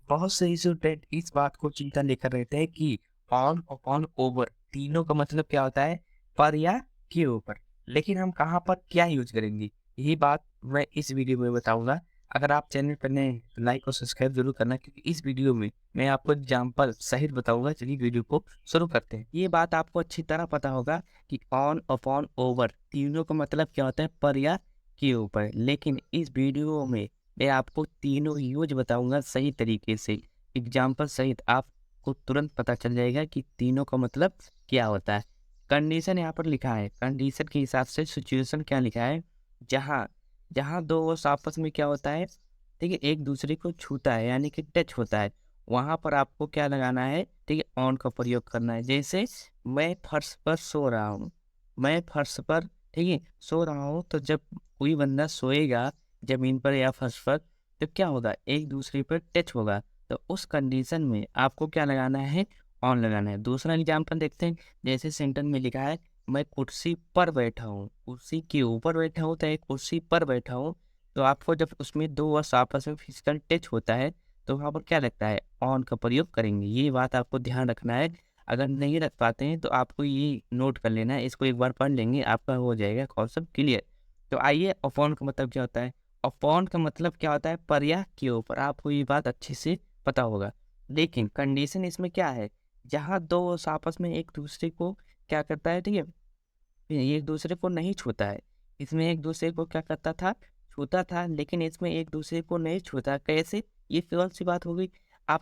बहुत से स्टूडेंट इस बात को चिंता लेकर रहते हैं कि ऑन अपॉन ओवर तीनों का मतलब क्या होता है, पर या के ऊपर। लेकिन हम कहाँ पर क्या यूज करेंगे, यही बात मैं इस वीडियो में बताऊंगा। अगर आप चैनल पर नए हैं तो लाइक और सब्सक्राइब जरूर करना, क्योंकि इस वीडियो में मैं आपको एग्जाम्पल सहित बताऊंगा। चलिए वीडियो को शुरू करते हैं। ये बात आपको अच्छी तरह पता होगा कि ऑन अपॉन ओवर तीनों का मतलब क्या होता है, पर या के ऊपर। लेकिन इस वीडियो में मैं आपको तीनों यूज बताऊंगा सही तरीके से, एग्जाम्पल सहित। आपको तुरंत पता चल जाएगा कि तीनों का मतलब क्या होता है। कंडीशन यहाँ पर लिखा है, कंडीशन के हिसाब से सिचुएशन क्या लिखा है, जहाँ जहाँ दो वस्तु आपस में क्या होता है, ठीक है, एक दूसरे को छूता है यानी कि टच होता है, वहां पर आपको क्या लगाना है, ठीक है, ऑन का प्रयोग करना है। जैसे मैं फर्श पर सो रहा हूँ, मैं फर्श पर, ठीक है, सो रहा हूँ, तो जब कोई बंदा सोएगा जमीन पर या फर्श पर, तो क्या होगा, एक दूसरे पर टच होगा। तो उस कंडीशन में आपको क्या लगाना है, ऑन लगाना है। दूसरा एग्जाम्पल देखते हैं। जैसे सेंटेंस में लिखा है, मैं कुर्सी पर बैठा हूँ, कुर्सी के ऊपर बैठा हूँ, तो एक कुर्सी पर बैठा हूँ। तो आपको जब उसमें दो वस्तु आपस में फिजिकल टच होता है, तो वहाँ पर क्या लगता है, ऑन का प्रयोग करेंगे। ये बात आपको ध्यान रखना है। अगर नहीं रख पाते हैं तो आपको ये नोट कर लेना है, इसको एक बार पढ़ लेंगे, आपका हो जाएगा कॉन्सेप्ट क्लियर। तो आइए, अपॉन का मतलब क्या होता है। अपॉन का मतलब क्या होता है, पर या के ऊपर। आपको ये बात अच्छे से पता होगा। लेकिन कंडीशन इसमें क्या है, जहाँ दो आपस में एक दूसरे को क्या करता है, ठीक है, ये एक दूसरे को नहीं छूता है। इसमें एक दूसरे को क्या करता था, छूता था, लेकिन इसमें एक दूसरे को नहीं छूता। कैसे, ये कौन सी बात हो गई।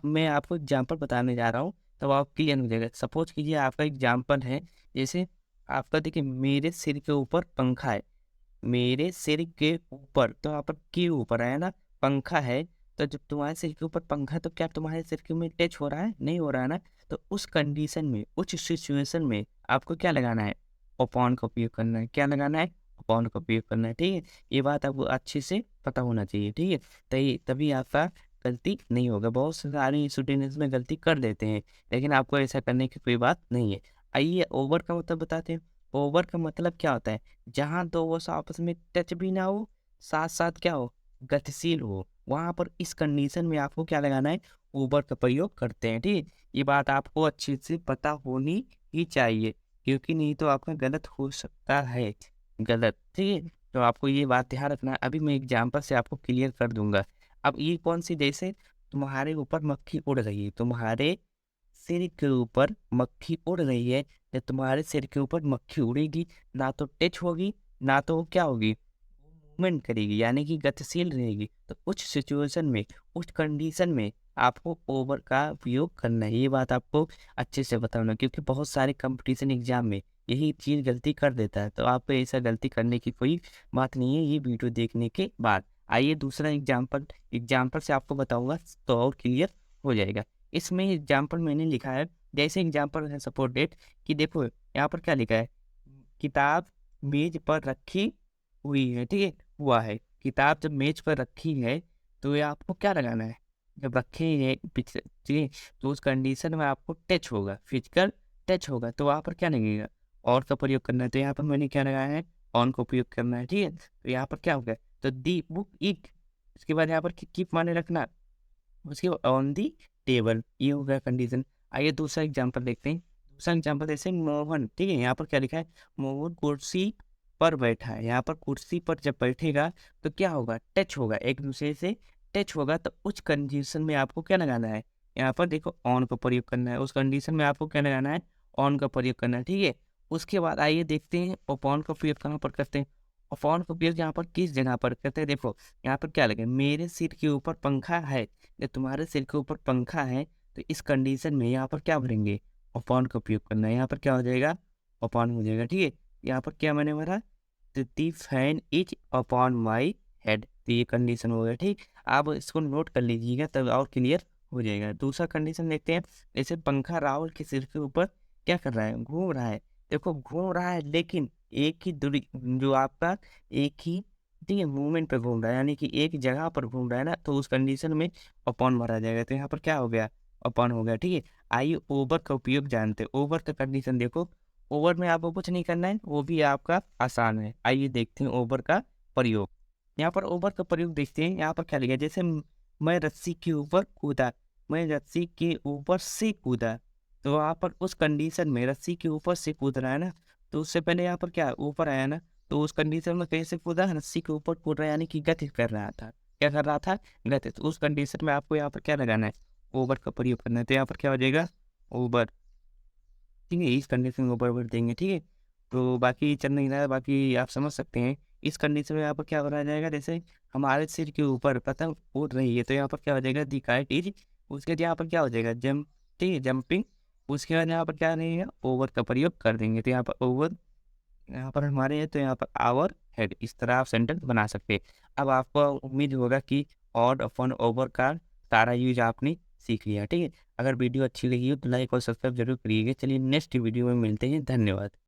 मैं आपको एग्जाम्पल बताने जा रहा हूँ, तब आप क्लियर हो जाएगा। सपोज कीजिए आपका एग्जाम्पल है, जैसे आपका देखिए, मेरे सिर के ऊपर पंखा है, मेरे सिर के ऊपर, तो यहाँ पर के ऊपर है ना, पंखा है। तो जब तुम्हारे सिर के ऊपर पंखा है, तो क्या तुम्हारे सिर के में टच हो रहा है, नहीं हो रहा है ना। तो उस कंडीशन में, उस सिचुएशन में आपको क्या लगाना है, अपॉन का उपयोग करना है। क्या लगाना है, अपॉन का उपयोग करना है, ठीक है। ये बात आपको अच्छे से पता होना चाहिए, ठीक है। तभी आपका गलती नहीं होगा। बहुत सारे स्टूडेंट इसमें गलती कर देते हैं, लेकिन आपको ऐसा करने की कोई बात नहीं है। आइए, ओवर का मतलब बताते हैं। ओवर का मतलब क्या होता है, जहाँ दो वस्तु आपस में टच भी ना हो, साथ साथ क्या हो, गतिशील हो, वहां पर इस कंडीशन में आपको क्या लगाना है, ओवर का प्रयोग करते हैं, ठीक है। ये बात आपको अच्छे से पता होनी ही चाहिए, क्योंकि नहीं तो आपका गलत हो सकता है, गलत, ठीक है। तो आपको ये बात ध्यान रखना है। अभी मैं एग्जाम्पल से आपको क्लियर कर दूंगा। अब ये कौन सी, जैसे तुम्हारे ऊपर मक्खी उड़ रही है, तुम्हारे सिर के ऊपर मक्खी उड़ रही है। जब तुम्हारे सिर के ऊपर मक्खी उड़ेगी, ना तो टच होगी, ना तो क्या होगी, मूवमेंट करेगी, यानी कि गतिशील रहेगी। तो उस सिचुएशन में, उस कंडीशन में आपको ओवर का उपयोग करना है। ये बात आपको अच्छे से बताना, क्योंकि बहुत सारे कंपटीशन एग्जाम में यही चीज़ गलती कर देता है। तो आपको ऐसा गलती करने की कोई बात नहीं है ये वीडियो देखने के बाद। आइए, दूसरा एग्जाम्पल, एग्जाम्पल से आपको बताऊंगा तो और क्लियर हो जाएगा। इसमें एग्जाम्पल मैंने लिखा है, जैसे एग्जाम्पल है सपोर्ट डेट, कि देखो यहाँ पर क्या लिखा है, किताब मेज पर रखी हुई है, ठीक है, हुआ है। किताब जब मेज पर रखी है, तो ये आपको क्या लगाना है, जब रखी है ठीक है, तो उस कंडीशन में आपको टच होगा, फिजिकल टच होगा, तो वहाँ पर क्या लगेगा, और का प्रयोग करना है। तो यहाँ पर मैंने क्या लगाया है, ऑन का उपयोग करना है, ठीक है। तो यहाँ पर क्या हो गया, तो दी बुक इट, उसके बाद यहाँ पर कीप माने रखना, उसके ऑन दी टेबल, ये हो गया कंडीशन। आइए दूसरा एग्जांपल देखते हैं। दूसरा एग्जांपल जैसे मोहन, ठीक है, यहाँ पर क्या लिखा है, मोहन कुर्सी पर बैठा है। यहाँ पर कुर्सी पर जब बैठेगा, तो क्या होगा, टच होगा, एक दूसरे से टच होगा। तो उस कंडीशन में आपको क्या लगाना है, यहाँ पर देखो, ऑन का प्रयोग करना है। उस कंडीशन में आपको क्या लगाना है, ऑन का प्रयोग करना है, ठीक है। उसके बाद आइए देखते हैं, अपॉन का प्रयोग कहाँ पर करते हैं। अपॉन का प्रयोग यहाँ पर किस जगह पर करते हैं, देखो यहाँ पर क्या लगे, मेरे सिर के ऊपर पंखा है। जब तुम्हारे सिर के ऊपर पंखा है, तो इस कंडीशन में यहाँ पर क्या भरेंगे, अपॉन का उपयोग करना है। यहाँ पर क्या हो जाएगा, अपॉन हो जाएगा, ठीक है। यहाँ पर क्या मैंने भरा, the fan is upon my head, तो ये कंडीशन हो गया, ठीक। आप इसको नोट कर लीजिएगा, तब और क्लियर हो जाएगा। दूसरा कंडीशन देखते हैं। जैसे पंखा राहुल के सिर के ऊपर क्या कर रहा है, घूम रहा है। देखो घूम रहा है, लेकिन एक ही दूरी, जो आपका एक ही, ठीक है, मूवमेंट पे घूम रहा है, यानी कि एक जगह पर घूम रहा है ना, तो उस कंडीशन में अपॉन भरा जाएगा। तो यहाँ पर क्या हो गया, अपॉन हो गया, ठीक है। आइए, ओवर का उपयोग जानते हैं। ओवर का कंडीशन देखो, ओवर में आपको कुछ नहीं करना है, वो भी आपका आसान है। आइए देखते हैं ओवर का प्रयोग। यहाँ पर ओवर का प्रयोग देखते हैं। यहाँ पर क्या लिखा है, जैसे मैं रस्सी के ऊपर कूदा, मैं रस्सी के ऊपर से कूदा। तो वहाँ पर उस कंडीशन में रस्सी के ऊपर से कूद रहा है ना, तो उससे पहले यहाँ पर क्या ऊपर आया ना, तो उस कंडीशन में कैसे कूदा? रस्सी के ऊपर कूद रहा है, यानी कि गति कर रहा था। क्या कर रहा था? गति। तो उस कंडीशन में आपको यहाँ पर क्या लगाना है? ओवर का प्रयोग करना है। तो यहाँ पर क्या हो जाएगा? ओवर। ठीक है, इस कंडीशन में ऊपर भर देंगे, ठीक है? तो बाकी चल नहीं रहा है, बाकी आप समझ सकते हैं। इस कंडीशन में यहाँ पर क्या हो रहा जाएगा, जैसे हमारे सिर के ऊपर पतंग उड़ रही है, तो यहाँ पर क्या हो जाएगा? द काइट इज, उसके बाद यहाँ पर क्या हो जाएगा? जंप, ठीक है, जंपिंग। उसके बाद यहाँ पर क्या रहेगा? ओवर का प्रयोग कर देंगे, तो यहाँ पर ओवर, यहाँ पर हमारे है, तो यहाँ पर आवर हेड। इस तरह आप सेंटेंस बना सकते हैं। अब आपको उम्मीद होगा कि ऑड, अपन, ओवर का सारा यूज आपने सीख लिया, ठीक है? अगर वीडियो अच्छी लगी हो तो लाइक और सब्सक्राइब जरूर करिएगा। चलिए नेक्स्ट वीडियो में मिलते हैं। धन्यवाद।